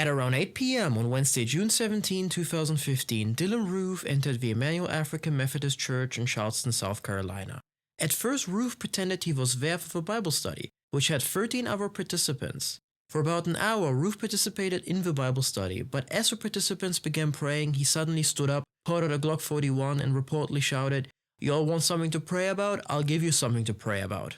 At around 8 p.m. on Wednesday, June 17, 2015, Dylan Roof entered the Emmanuel African Methodist Church in Charleston, South Carolina. At first, Roof pretended he was there for a Bible study, which had 13 other participants. For about an hour, Roof participated in the Bible study, but as the participants began praying, he suddenly stood up, pulled out a Glock 41 and reportedly shouted, "Y'all want something to pray about? I'll give you something to pray about."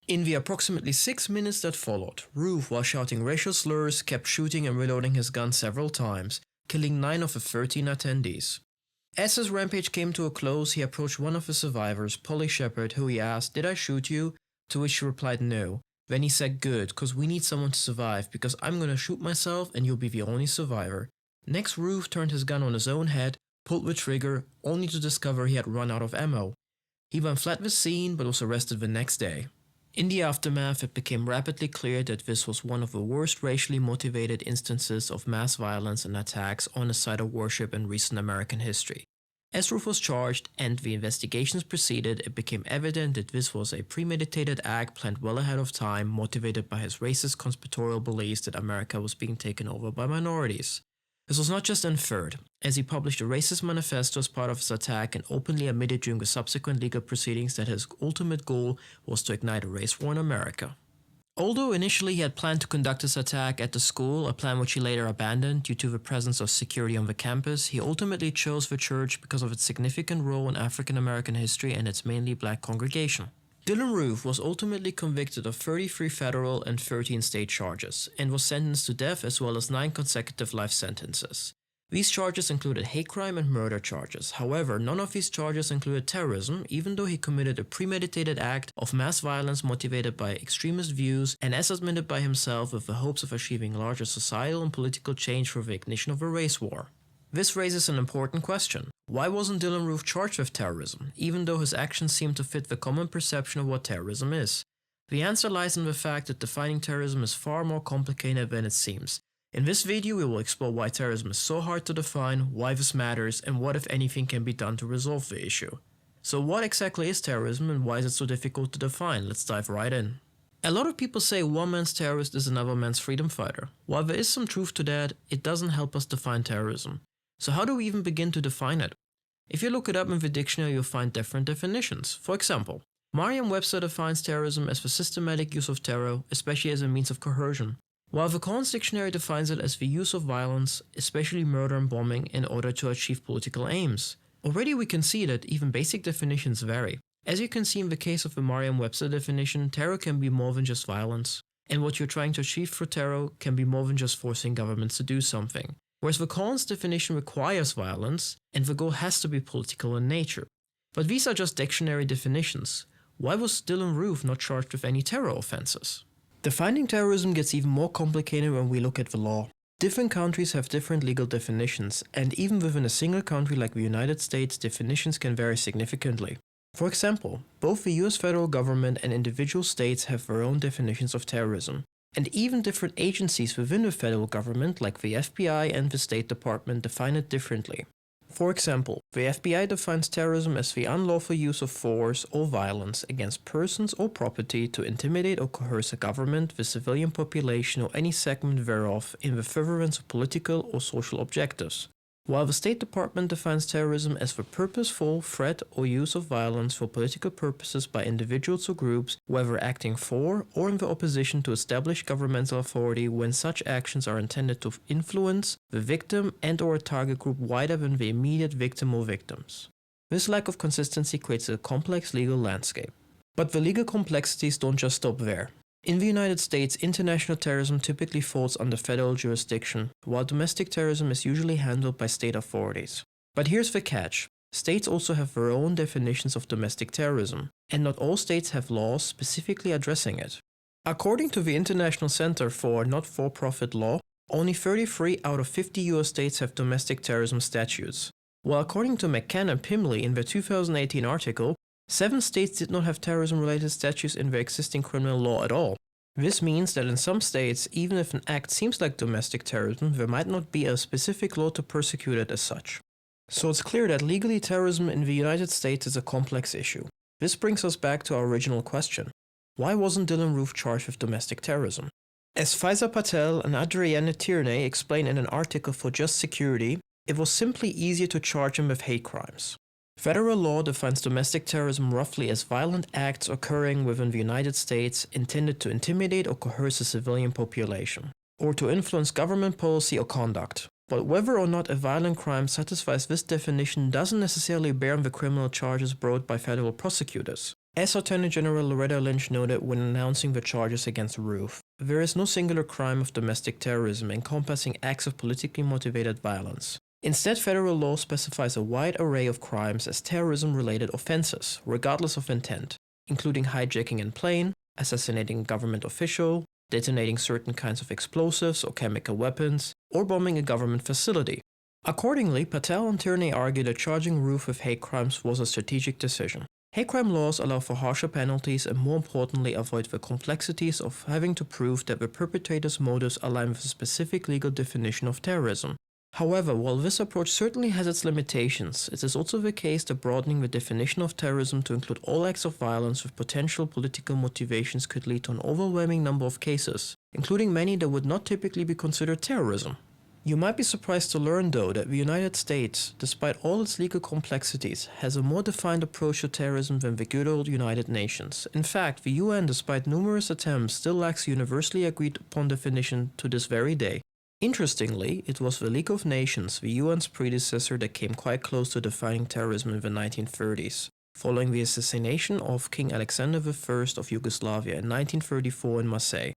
In the approximately 6 minutes that followed, Roof, while shouting racial slurs, kept shooting and reloading his gun several times, killing 9 of the 13 attendees. As his rampage came to a close, he approached one of the survivors, Polly Shepard, who he asked, "Did I shoot you?" To which she replied no. Then he said, "Good, cause we need someone to survive, because I'm gonna shoot myself and you'll be the only survivor." Next, Roof turned his gun on his own head, pulled the trigger, only to discover he had run out of ammo. He then fled the scene but was arrested the next day. In the aftermath, it became rapidly clear that this was one of the worst racially motivated instances of mass violence and attacks on a site of worship in recent American history. As Roof was charged and the investigations proceeded, it became evident that this was a premeditated act planned well ahead of time, motivated by his racist conspiratorial beliefs that America was being taken over by minorities. This was not just inferred, as he published a racist manifesto as part of his attack and openly admitted during the subsequent legal proceedings that his ultimate goal was to ignite a race war in America. Although initially he had planned to conduct his attack at the school, a plan which he later abandoned due to the presence of security on the campus, he ultimately chose the church because of its significant role in African American history and its mainly black congregation. Dylan Roof was ultimately convicted of 33 federal and 13 state charges, and was sentenced to death as well as 9 consecutive life sentences. These charges included hate crime and murder charges. However, none of these charges included terrorism, even though he committed a premeditated act of mass violence motivated by extremist views and, as admitted by himself, with the hopes of achieving larger societal and political change through the ignition of a race war. This raises an important question. Why wasn't Dylan Roof charged with terrorism, even though his actions seem to fit the common perception of what terrorism is? The answer lies in the fact that defining terrorism is far more complicated than it seems. In this video, we will explore why terrorism is so hard to define, why this matters, and what, if anything, can be done to resolve the issue. So what exactly is terrorism and why is it so difficult to define? Let's dive right in. A lot of people say one man's terrorist is another man's freedom fighter. While there is some truth to that, it doesn't help us define terrorism. So how do we even begin to define it? If you look it up in the dictionary, you'll find different definitions. For example, Merriam-Webster defines terrorism as the systematic use of terror, especially as a means of coercion, while the Collins Dictionary defines it as the use of violence, especially murder and bombing, in order to achieve political aims. Already we can see that even basic definitions vary. As you can see in the case of the Merriam-Webster definition, terror can be more than just violence, and what you're trying to achieve through terror can be more than just forcing governments to do something. Whereas the Collins definition requires violence, and the goal has to be political in nature. But these are just dictionary definitions. Why was Dylan Roof not charged with any terror offenses? Defining terrorism gets even more complicated when we look at the law. Different countries have different legal definitions, and even within a single country like the United States, definitions can vary significantly. For example, both the US federal government and individual states have their own definitions of terrorism. And even different agencies within the federal government, like the FBI and the State Department, define it differently. For example, the FBI defines terrorism as the unlawful use of force or violence against persons or property to intimidate or coerce a government, the civilian population, or any segment thereof in the furtherance of political or social objectives. While the State Department defines terrorism as the purposeful threat or use of violence for political purposes by individuals or groups, whether acting for or in the opposition to established governmental authority when such actions are intended to influence the victim and/or a target group wider than the immediate victim or victims. This lack of consistency creates a complex legal landscape. But the legal complexities don't just stop there. In the United States, international terrorism typically falls under federal jurisdiction, while domestic terrorism is usually handled by state authorities. But here's the catch. States also have their own definitions of domestic terrorism, and not all states have laws specifically addressing it. According to the International Center for Not-for-Profit Law, only 33 out of 50 US states have domestic terrorism statutes, while according to McCann and Pimley in their 2018 article, 7 states did not have terrorism-related statutes in their existing criminal law at all. This means that in some states, even if an act seems like domestic terrorism, there might not be a specific law to persecute it as such. So it's clear that legally terrorism in the United States is a complex issue. This brings us back to our original question. Why wasn't Dylan Roof charged with domestic terrorism? As Faiza Patel and Adrienne Tierney explain in an article for Just Security, it was simply easier to charge him with hate crimes. Federal law defines domestic terrorism roughly as violent acts occurring within the United States intended to intimidate or coerce a civilian population, or to influence government policy or conduct. But whether or not a violent crime satisfies this definition doesn't necessarily bear on the criminal charges brought by federal prosecutors. As Attorney General Loretta Lynch noted when announcing the charges against Roof, there is no singular crime of domestic terrorism encompassing acts of politically motivated violence. Instead, federal law specifies a wide array of crimes as terrorism-related offenses, regardless of intent, including hijacking a plane, assassinating a government official, detonating certain kinds of explosives or chemical weapons, or bombing a government facility. Accordingly, Patel and Tierney argue that charging Roof with hate crimes was a strategic decision. Hate crime laws allow for harsher penalties and, more importantly, avoid the complexities of having to prove that the perpetrator's motives align with a specific legal definition of terrorism. However, while this approach certainly has its limitations, it is also the case that broadening the definition of terrorism to include all acts of violence with potential political motivations could lead to an overwhelming number of cases, including many that would not typically be considered terrorism. You might be surprised to learn, though, that the United States, despite all its legal complexities, has a more defined approach to terrorism than the good old United Nations. In fact, the UN, despite numerous attempts, still lacks a universally agreed upon definition to this very day. Interestingly, it was the League of Nations, the UN's predecessor, that came quite close to defining terrorism in the 1930s, following the assassination of King Alexander I of Yugoslavia in 1934 in Marseille.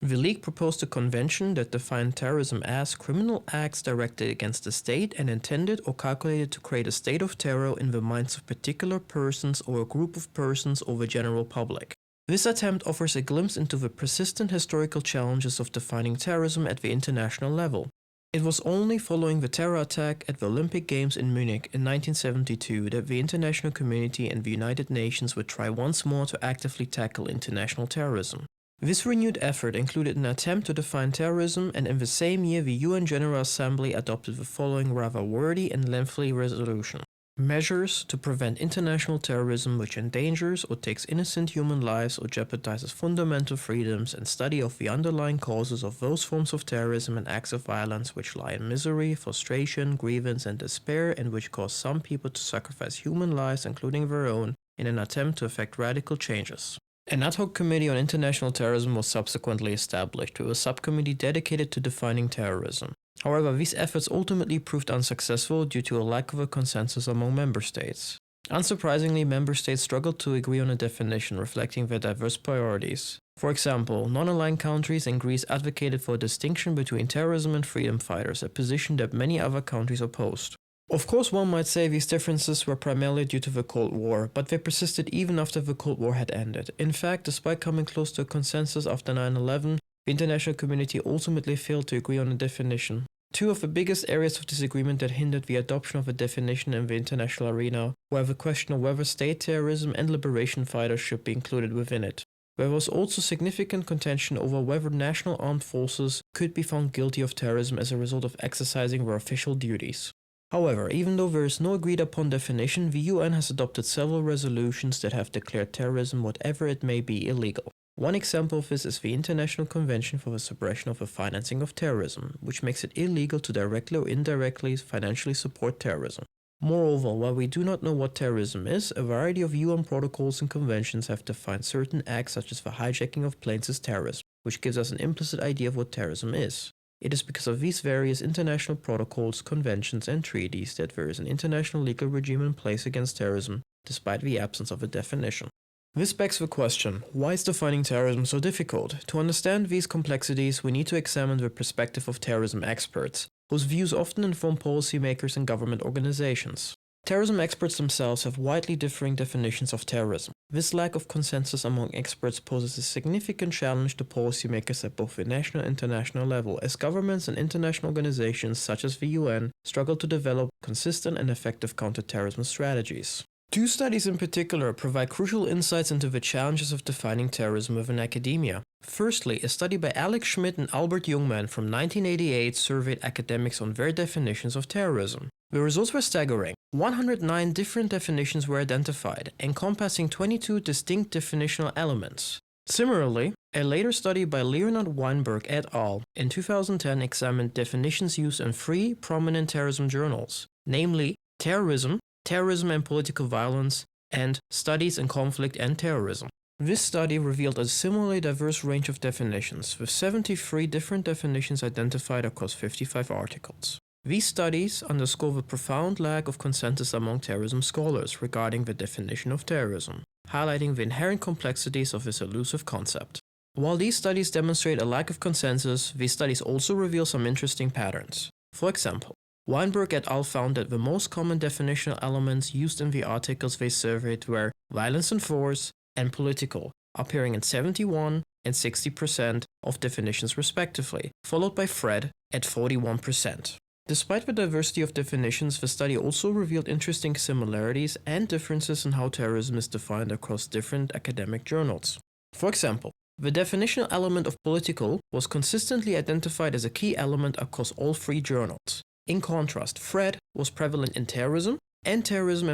The League proposed a convention that defined terrorism as criminal acts directed against the state and intended or calculated to create a state of terror in the minds of particular persons or a group of persons or the general public. This attempt offers a glimpse into the persistent historical challenges of defining terrorism at the international level. It was only following the terror attack at the Olympic Games in Munich in 1972 that the international community and the United Nations would try once more to actively tackle international terrorism. This renewed effort included an attempt to define terrorism, and in the same year the UN General Assembly adopted the following rather wordy and lengthy resolution: measures to prevent international terrorism which endangers or takes innocent human lives or jeopardizes fundamental freedoms, and study of the underlying causes of those forms of terrorism and acts of violence which lie in misery, frustration, grievance, and despair, and which cause some people to sacrifice human lives, including their own, in an attempt to effect radical changes. An ad hoc committee on international terrorism was subsequently established, with a subcommittee dedicated to defining terrorism. However, these efforts ultimately proved unsuccessful due to a lack of a consensus among member states. Unsurprisingly, member states struggled to agree on a definition reflecting their diverse priorities. For example, non-aligned countries in Greece advocated for a distinction between terrorism and freedom fighters, a position that many other countries opposed. Of course, one might say these differences were primarily due to the Cold War, but they persisted even after the Cold War had ended. In fact, despite coming close to a consensus after 9/11, the international community ultimately failed to agree on a definition. Two of the biggest areas of disagreement that hindered the adoption of a definition in the international arena were the question of whether state terrorism and liberation fighters should be included within it. There was also significant contention over whether national armed forces could be found guilty of terrorism as a result of exercising their official duties. However, even though there is no agreed upon definition, the UN has adopted several resolutions that have declared terrorism, whatever it may be, illegal. One example of this is the International Convention for the Suppression of the Financing of Terrorism, which makes it illegal to directly or indirectly financially support terrorism. Moreover, while we do not know what terrorism is, a variety of UN protocols and conventions have defined certain acts such as the hijacking of planes as terrorism, which gives us an implicit idea of what terrorism is. It is because of these various international protocols, conventions, and treaties that there is an international legal regime in place against terrorism, despite the absence of a definition. This begs the question, why is defining terrorism so difficult? To understand these complexities, we need to examine the perspective of terrorism experts, whose views often inform policymakers and government organizations. Terrorism experts themselves have widely differing definitions of terrorism. This lack of consensus among experts poses a significant challenge to policymakers at both the national and international level, as governments and international organizations such as the UN struggle to develop consistent and effective counterterrorism strategies. Two studies in particular provide crucial insights into the challenges of defining terrorism within academia. Firstly, a study by Alex Schmidt and Albert Jungmann from 1988 surveyed academics on their definitions of terrorism. The results were staggering. 109 different definitions were identified, encompassing 22 distinct definitional elements. Similarly, A later study by Leonard Weinberg et al. In 2010 examined definitions used in three prominent terrorism journals, namely Terrorism, Terrorism and Political Violence, and Studies in Conflict and Terrorism. This study revealed a similarly diverse range of definitions, with 73 different definitions identified across 55 articles. These studies underscore the profound lack of consensus among terrorism scholars regarding the definition of terrorism, highlighting the inherent complexities of this elusive concept. While these studies demonstrate a lack of consensus, these studies also reveal some interesting patterns. For example, Weinberg et al. Found that the most common definitional elements used in the articles they surveyed were violence and force and political, appearing in 71 and 60% of definitions respectively, followed by threat at 41%. Despite the diversity of definitions, the study also revealed interesting similarities and differences in how terrorism is defined across different academic journals. For example, the definitional element of political was consistently identified as a key element across all three journals. In contrast, threat was prevalent in terrorism and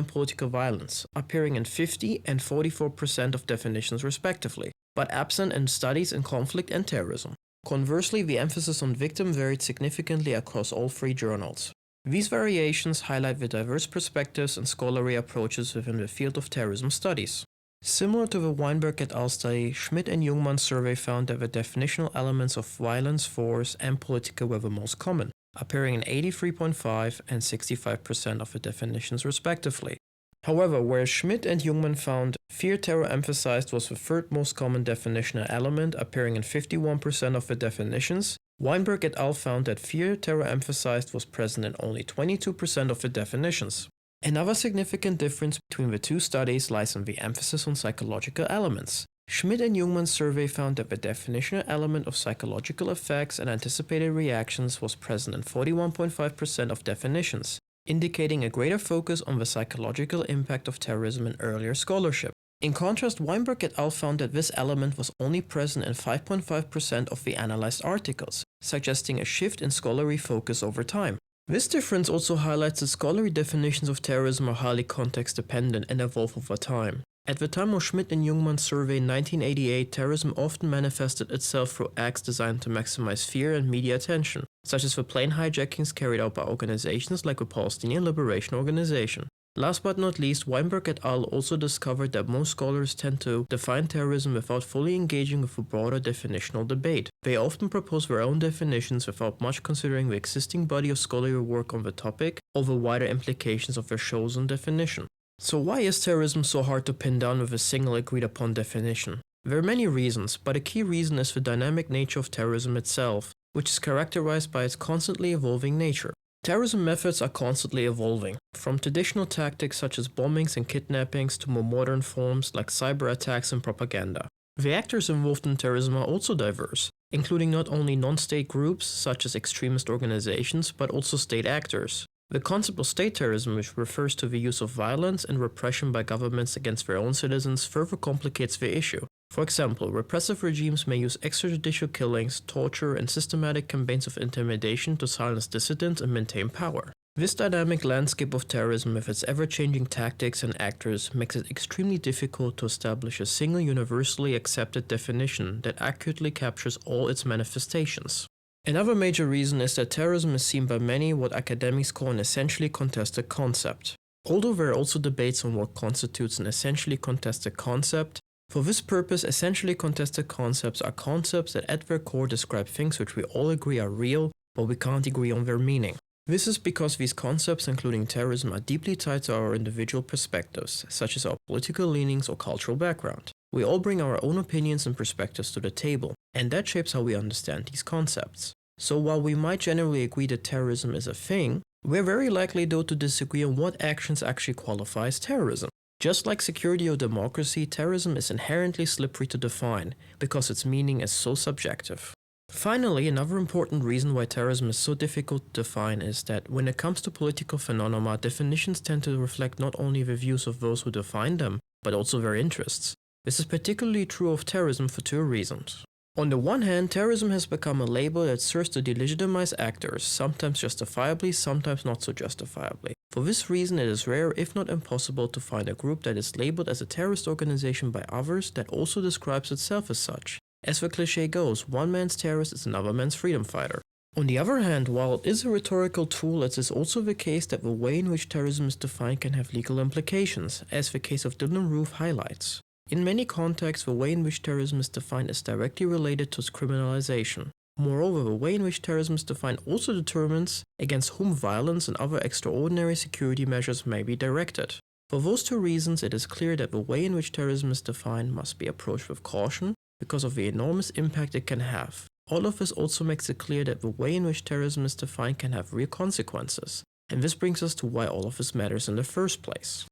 political violence, appearing in 50 and 44% of definitions respectively, but absent in studies in conflict and terrorism. Conversely, the emphasis on victim varied significantly across all three journals. These variations highlight the diverse perspectives and scholarly approaches within the field of terrorism studies. Similar to the Weinberg et al. Study, Schmidt and Jungmann's survey found that the definitional elements of violence, force, and political were the most common, appearing in 83.5 and 65% of the definitions respectively. However, whereas Schmidt and Jungmann found fear terror emphasized was the third most common definitional element, appearing in 51% of the definitions, Weinberg et al. Found that fear terror emphasized was present in only 22% of the definitions. Another significant difference between the two studies lies in the emphasis on psychological elements. Schmidt and Jungmann's survey found that the definitional element of psychological effects and anticipated reactions was present in 41.5% of definitions, indicating a greater focus on the psychological impact of terrorism in earlier scholarship. In contrast, Weinberg et al. Found that this element was only present in 5.5% of the analyzed articles, suggesting a shift in scholarly focus over time. This difference also highlights that scholarly definitions of terrorism are highly context-dependent and evolve over time. At the time of Schmidt and Jungmann's survey in 1988, terrorism often manifested itself through acts designed to maximize fear and media attention, such as the plane hijackings carried out by organizations like the Palestinian Liberation Organization. Last but not least, Weinberg et al. Also discovered that most scholars tend to define terrorism without fully engaging with a broader definitional debate. They often propose their own definitions without much considering the existing body of scholarly work on the topic or the wider implications of their chosen definition. So why is terrorism so hard to pin down with a single agreed-upon definition? There are many reasons, but a key reason is the dynamic nature of terrorism itself, which is characterized by its constantly evolving nature. Terrorism methods are constantly evolving, from traditional tactics such as bombings and kidnappings to more modern forms like cyber attacks and propaganda. The actors involved in terrorism are also diverse, including not only non-state groups such as extremist organizations, but also state actors. The concept of state terrorism, which refers to the use of violence and repression by governments against their own citizens, further complicates the issue. For example, repressive regimes may use extrajudicial killings, torture, and systematic campaigns of intimidation to silence dissidents and maintain power. This dynamic landscape of terrorism with its ever-changing tactics and actors makes it extremely difficult to establish a single universally accepted definition that accurately captures all its manifestations. Another major reason is that terrorism is seen by many what academics call an essentially contested concept. Although there are also debates on what constitutes an essentially contested concept, for this purpose, essentially contested concepts are concepts that at their core describe things which we all agree are real, but we can't agree on their meaning. This is because these concepts, including terrorism, are deeply tied to our individual perspectives, such as our political leanings or cultural background. We all bring our own opinions and perspectives to the table, and that shapes how we understand these concepts. So while we might generally agree that terrorism is a thing, we're very likely though to disagree on what actions actually qualify as terrorism. Just like security or democracy, terrorism is inherently slippery to define, because its meaning is so subjective. Finally, another important reason why terrorism is so difficult to define is that when it comes to political phenomena, definitions tend to reflect not only the views of those who define them, but also their interests. This is particularly true of terrorism for two reasons. On the one hand, terrorism has become a label that serves to delegitimize actors, sometimes justifiably, sometimes not so justifiably. For this reason, it is rare, if not impossible, to find a group that is labeled as a terrorist organization by others that also describes itself as such. As the cliché goes, one man's terrorist is another man's freedom fighter. On the other hand, while it is a rhetorical tool, it is also the case that the way in which terrorism is defined can have legal implications, as the case of Dylann Roof highlights. In many contexts, the way in which terrorism is defined is directly related to its criminalization. Moreover, the way in which terrorism is defined also determines against whom violence and other extraordinary security measures may be directed. For those two reasons, it is clear that the way in which terrorism is defined must be approached with caution because of the enormous impact it can have. All of this also makes it clear that the way in which terrorism is defined can have real consequences, and this brings us to why all of this matters in the first place.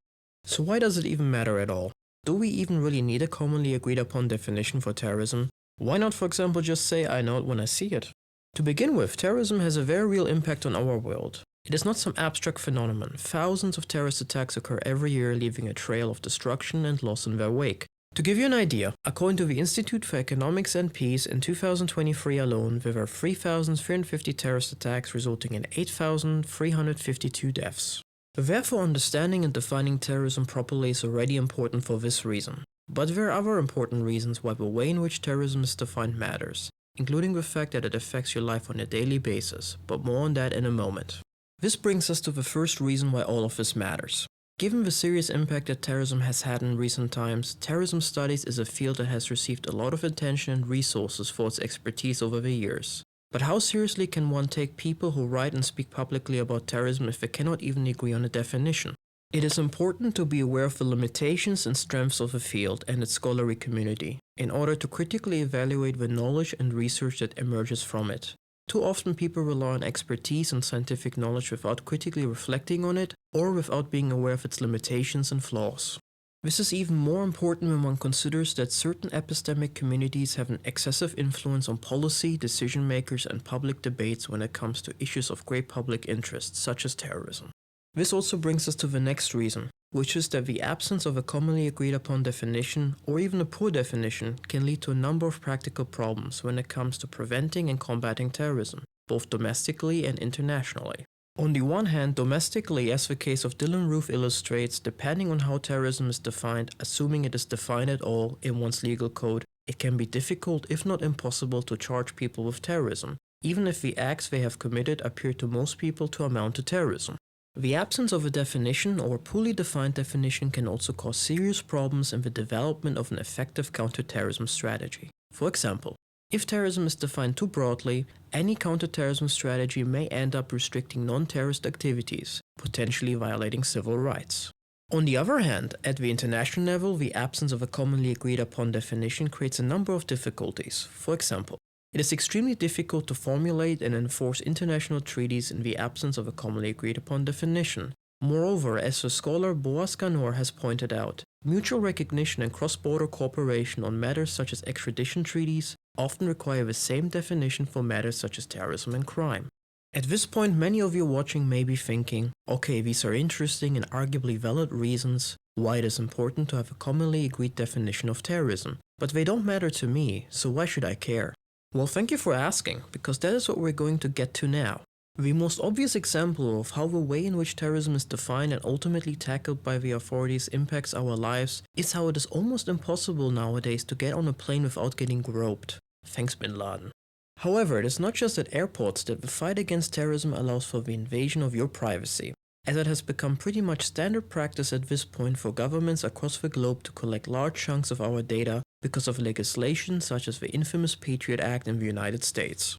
So why does it even matter at all? Do we even really need a commonly agreed upon definition for terrorism? Why not, for example, just say I know it when I see it? To begin with, terrorism has a very real impact on our world. It is not some abstract phenomenon. Thousands of terrorist attacks occur every year, leaving a trail of destruction and loss in their wake. To give you an idea, according to the Institute for Economics and Peace, in 2023 alone, there were 3,350 terrorist attacks resulting in 8,352 deaths. Therefore, understanding and defining terrorism properly is already important for this reason. But there are other important reasons why the way in which terrorism is defined matters, including the fact that it affects your life on a daily basis, but more on that in a moment. This brings us to the first reason why all of this matters. Given the serious impact that terrorism has had in recent times, terrorism studies is a field that has received a lot of attention and resources for its expertise over the years. But how seriously can one take people who write and speak publicly about terrorism if they cannot even agree on a definition? It is important to be aware of the limitations and strengths of the field and its scholarly community, in order to critically evaluate the knowledge and research that emerges from it. Too often people rely on expertise and scientific knowledge without critically reflecting on it, or without being aware of its limitations and flaws. This is even more important when one considers that certain epistemic communities have an excessive influence on policy, decision makers, and public debates when it comes to issues of great public interest, such as terrorism. This also brings us to the next reason, which is that the absence of a commonly agreed upon definition, or even a poor definition, can lead to a number of practical problems when it comes to preventing and combating terrorism, both domestically and internationally. On the one hand, domestically, as the case of Dylann Roof illustrates, depending on how terrorism is defined, assuming it is defined at all in one's legal code, it can be difficult, if not impossible, to charge people with terrorism, even if the acts they have committed appear to most people to amount to terrorism. The absence of a definition or a poorly defined definition can also cause serious problems in the development of an effective counterterrorism strategy. For example, if terrorism is defined too broadly, any counterterrorism strategy may end up restricting non-terrorist activities, potentially violating civil rights. On the other hand, at the international level, the absence of a commonly agreed upon definition creates a number of difficulties. For example, it is extremely difficult to formulate and enforce international treaties in the absence of a commonly agreed upon definition. Moreover, as the scholar Boaz Ganor has pointed out, mutual recognition and cross-border cooperation on matters such as extradition treaties often require the same definition for matters such as terrorism and crime. At this point, many of you watching may be thinking, okay, these are interesting and arguably valid reasons why it is important to have a commonly agreed definition of terrorism, but they don't matter to me, so why should I care? Well, thank you for asking, because that is what we're going to get to now. The most obvious example of how the way in which terrorism is defined and ultimately tackled by the authorities impacts our lives is how it is almost impossible nowadays to get on a plane without getting groped. Thanks, Bin Laden. However, it is not just at airports that the fight against terrorism allows for the invasion of your privacy, as it has become pretty much standard practice at this point for governments across the globe to collect large chunks of our data because of legislation such as the infamous Patriot Act in the United States.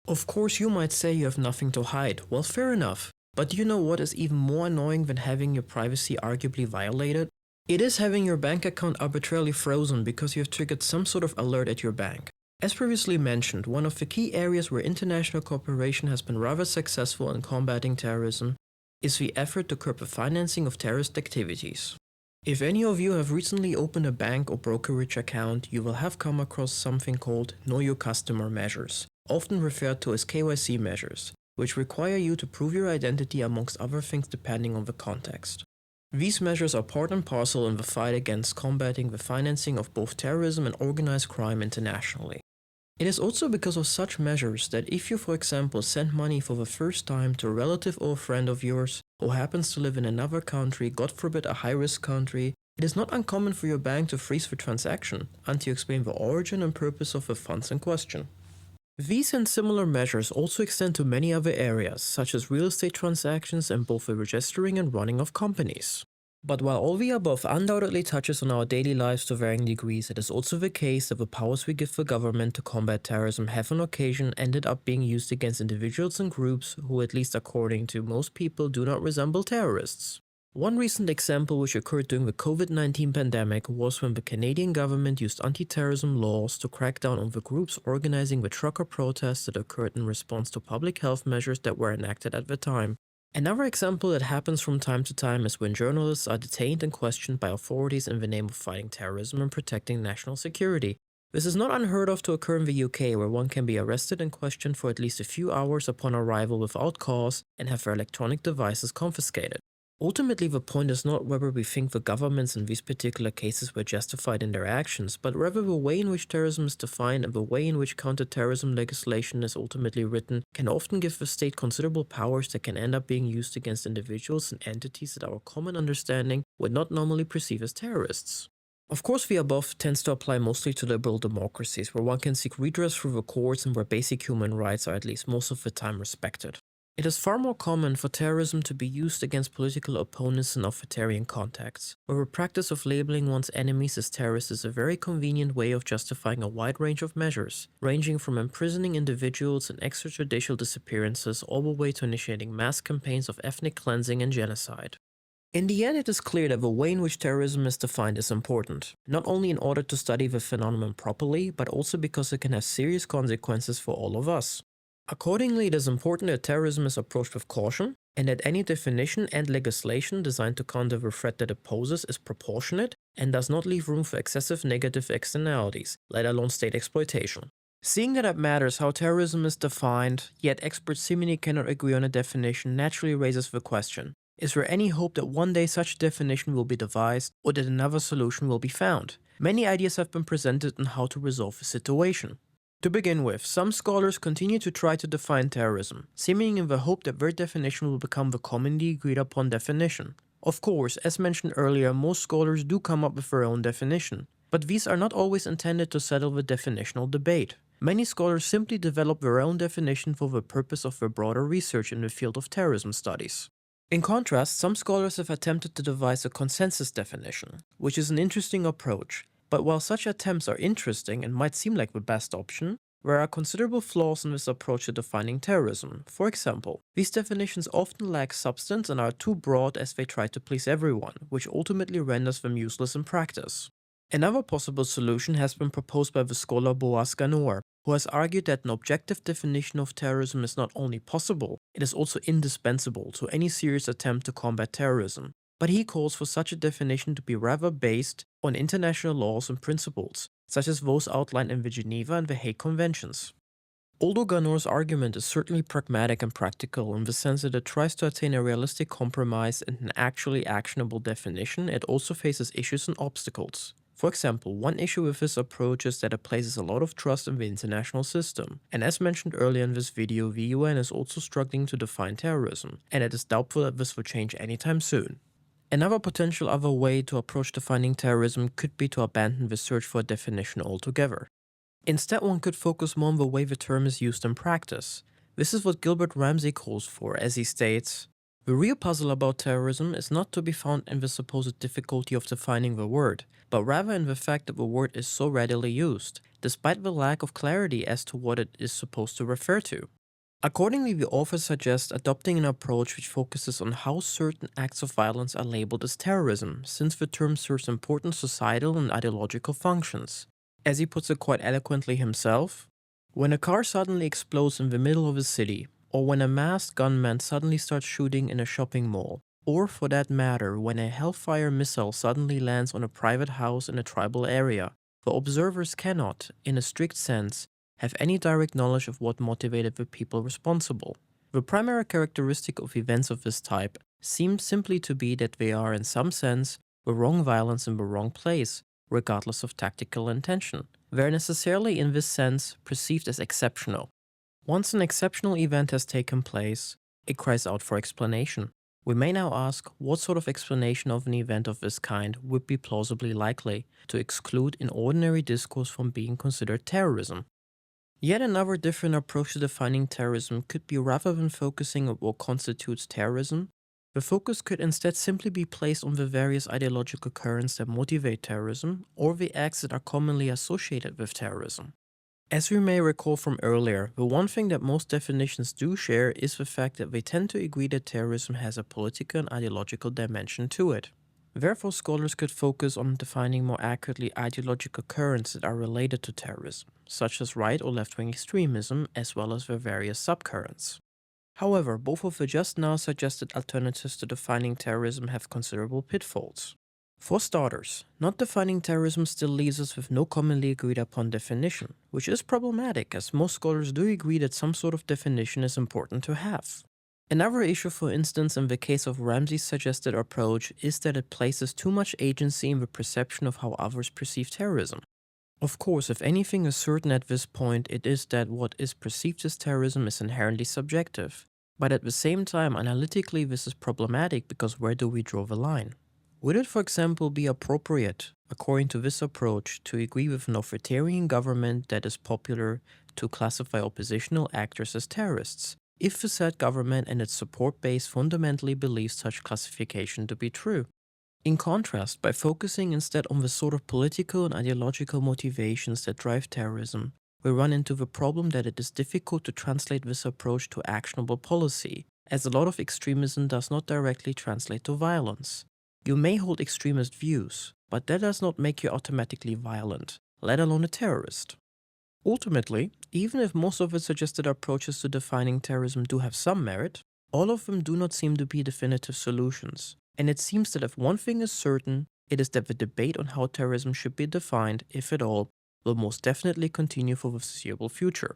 Of course, you might say you have nothing to hide. Well, fair enough. But do you know what is even more annoying than having your privacy arguably violated? It is having your bank account arbitrarily frozen because you have triggered some sort of alert at your bank. As previously mentioned, one of the key areas where international cooperation has been rather successful in combating terrorism is the effort to curb the financing of terrorist activities. If any of you have recently opened a bank or brokerage account, you will have come across something called Know Your Customer measures, often referred to as KYC measures, which require you to prove your identity amongst other things depending on the context. These measures are part and parcel in the fight against combating the financing of both terrorism and organized crime internationally. It is also because of such measures that if you, for example, send money for the first time to a relative or a friend of yours who happens to live in another country, God forbid a high-risk country, It is not uncommon for your bank to freeze the transaction until you explain the origin and purpose of the funds in question. These and similar measures also extend to many other areas, such as real estate transactions and both the registering and running of companies. But while all the above undoubtedly touches on our daily lives to varying degrees, it is also the case that the powers we give the government to combat terrorism have on occasion ended up being used against individuals and groups who, at least according to most people, do not resemble terrorists. One recent example which occurred during the COVID-19 pandemic was when the Canadian government used anti-terrorism laws to crack down on the groups organizing the trucker protests that occurred in response to public health measures that were enacted at the time. Another example that happens from time to time is when journalists are detained and questioned by authorities in the name of fighting terrorism and protecting national security. This is not unheard of to occur in the UK, where one can be arrested and questioned for at least a few hours upon arrival without cause and have their electronic devices confiscated. Ultimately, the point is not whether we think the governments in these particular cases were justified in their actions, but rather the way in which terrorism is defined and the way in which counter-terrorism legislation is ultimately written can often give the state considerable powers that can end up being used against individuals and entities that our common understanding would not normally perceive as terrorists. Of course, the above tends to apply mostly to liberal democracies, where one can seek redress through the courts and where basic human rights are at least most of the time respected. It is far more common for terrorism to be used against political opponents in authoritarian contexts, where the practice of labeling one's enemies as terrorists is a very convenient way of justifying a wide range of measures, ranging from imprisoning individuals and extrajudicial disappearances all the way to initiating mass campaigns of ethnic cleansing and genocide. In the end, it is clear that the way in which terrorism is defined is important, not only in order to study the phenomenon properly, but also because it can have serious consequences for all of us. Accordingly, it is important that terrorism is approached with caution, and that any definition and legislation designed to counter the threat that it poses is proportionate and does not leave room for excessive negative externalities, let alone state exploitation. Seeing that it matters how terrorism is defined, yet experts seemingly cannot agree on a definition, naturally raises the question: is there any hope that one day such a definition will be devised, or that another solution will be found? Many ideas have been presented on how to resolve the situation. To begin with, some scholars continue to try to define terrorism, seeming in the hope that their definition will become the commonly agreed upon definition. Of course, as mentioned earlier, most scholars do come up with their own definition, but these are not always intended to settle the definitional debate. Many scholars simply develop their own definition for the purpose of their broader research in the field of terrorism studies. In contrast, some scholars have attempted to devise a consensus definition, which is an interesting approach. But while such attempts are interesting and might seem like the best option, there are considerable flaws in this approach to defining terrorism. For example, these definitions often lack substance and are too broad as they try to please everyone, which ultimately renders them useless in practice. Another possible solution has been proposed by the scholar Boaz Ganor, who has argued that an objective definition of terrorism is not only possible, it is also indispensable to any serious attempt to combat terrorism. But he calls for such a definition to be rather based on international laws and principles, such as those outlined in the Geneva and the Hague Conventions. Although Ganor's argument is certainly pragmatic and practical in the sense that it tries to attain a realistic compromise and an actually actionable definition, it also faces issues and obstacles. For example, one issue with this approach is that it places a lot of trust in the international system, and as mentioned earlier in this video, the UN is also struggling to define terrorism, and it is doubtful that this will change anytime soon. Another potential other way to approach defining terrorism could be to abandon the search for a definition altogether. Instead, one could focus more on the way the term is used in practice. This is what Gilbert Ramsay calls for, as he states, "The real puzzle about terrorism is not to be found in the supposed difficulty of defining the word, but rather in the fact that the word is so readily used, despite the lack of clarity as to what it is supposed to refer to." Accordingly, the author suggests adopting an approach which focuses on how certain acts of violence are labeled as terrorism, since the term serves important societal and ideological functions. As he puts it quite eloquently himself, when a car suddenly explodes in the middle of a city, or when a masked gunman suddenly starts shooting in a shopping mall, or for that matter, when a Hellfire missile suddenly lands on a private house in a tribal area, the observers cannot, in a strict sense, have any direct knowledge of what motivated the people responsible. The primary characteristic of events of this type seems simply to be that they are, in some sense, the wrong violence in the wrong place, regardless of tactical intention. They are necessarily, in this sense, perceived as exceptional. Once an exceptional event has taken place, it cries out for explanation. We may now ask what sort of explanation of an event of this kind would be plausibly likely to exclude in ordinary discourse from being considered terrorism. Yet another different approach to defining terrorism could be, rather than focusing on what constitutes terrorism, the focus could instead simply be placed on the various ideological currents that motivate terrorism or the acts that are commonly associated with terrorism. As we may recall from earlier, the one thing that most definitions do share is the fact that they tend to agree that terrorism has a political and ideological dimension to it. Therefore, scholars could focus on defining more accurately ideological currents that are related to terrorism, such as right or left-wing extremism, as well as their various subcurrents. However, both of the just now suggested alternatives to defining terrorism have considerable pitfalls. For starters, not defining terrorism still leaves us with no commonly agreed upon definition, which is problematic as most scholars do agree that some sort of definition is important to have. Another issue, for instance, in the case of Ramsey's suggested approach is that it places too much agency in the perception of how others perceive terrorism. Of course, if anything is certain at this point, it is that what is perceived as terrorism is inherently subjective. But at the same time, analytically this is problematic because where do we draw the line? Would it, for example, be appropriate, according to this approach, to agree with an authoritarian government that is popular to classify oppositional actors as terrorists, if the said government and its support base fundamentally believes such classification to be true? In contrast, by focusing instead on the sort of political and ideological motivations that drive terrorism, we run into the problem that it is difficult to translate this approach to actionable policy, as a lot of extremism does not directly translate to violence. You may hold extremist views, but that does not make you automatically violent, let alone a terrorist. Ultimately, even if most of the suggested approaches to defining terrorism do have some merit, all of them do not seem to be definitive solutions, and it seems that if one thing is certain, it is that the debate on how terrorism should be defined, if at all, will most definitely continue for the foreseeable future.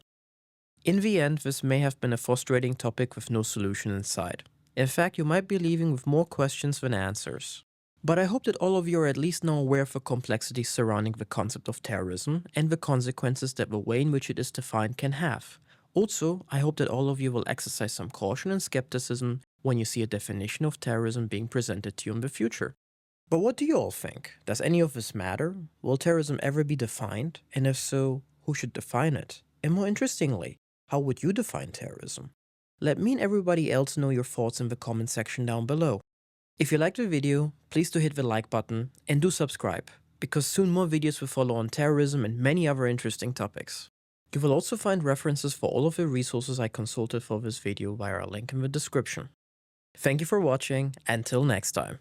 In the end, this may have been a frustrating topic with no solution in sight. In fact, you might be leaving with more questions than answers. But I hope that all of you are at least now aware of the complexities surrounding the concept of terrorism and the consequences that the way in which it is defined can have. Also, I hope that all of you will exercise some caution and skepticism when you see a definition of terrorism being presented to you in the future. But what do you all think? Does any of this matter? Will terrorism ever be defined? And if so, who should define it? And more interestingly, how would you define terrorism? Let me and everybody else know your thoughts in the comment section down below. If you liked the video, please do hit the like button and do subscribe, because soon more videos will follow on terrorism and many other interesting topics. You will also find references for all of the resources I consulted for this video via a link in the description. Thank you for watching, until next time.